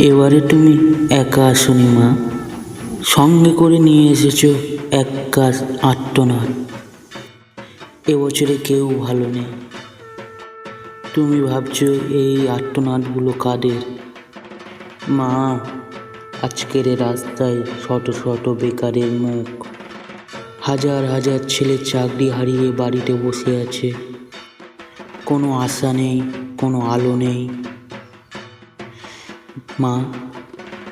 এবারে তুমি একা আসনি মা, সঙ্গে করে নিয়ে এসেছো এক গাছ আর্তনাদ। এবছরে কেউ ভালো নেই। তুমি ভাবছো এই আর্তনাদগুলো কাদের? মা, আজকের এ রাস্তায় শত শত বেকারের মুখ, হাজার হাজার ছেলে চাকরি হারিয়ে বাড়িতে বসে আছে। কোনো আশা নেই, কোনো আলো নেই। মা,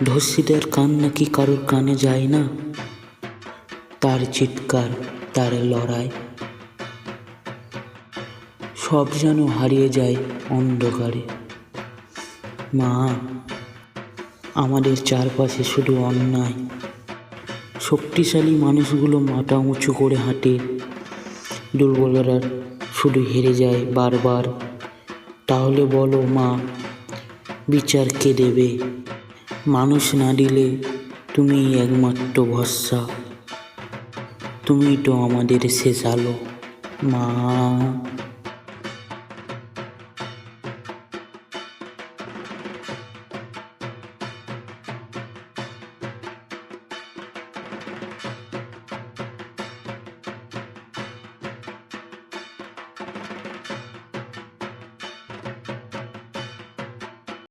ধর্ষিতার কান্না কি কারোর কানে যায় না? তার চিৎকার, তার লড়াই, সব যেন হারিয়ে যায় অন্ধকারে। মা, আমাদের চারপাশে শুধু অন্যায়। শক্তিশালী মানুষগুলো মাথা উঁচু করে হাঁটে, দুর্বলরা শুধু হেরে যায় বারবার। তাহলে বলো মা, বিচার কে দেবে? মানুষ না দিলে তুমিই একমাত্র ভরসা। তুমিই তো আমাদের শেষ আলো মা।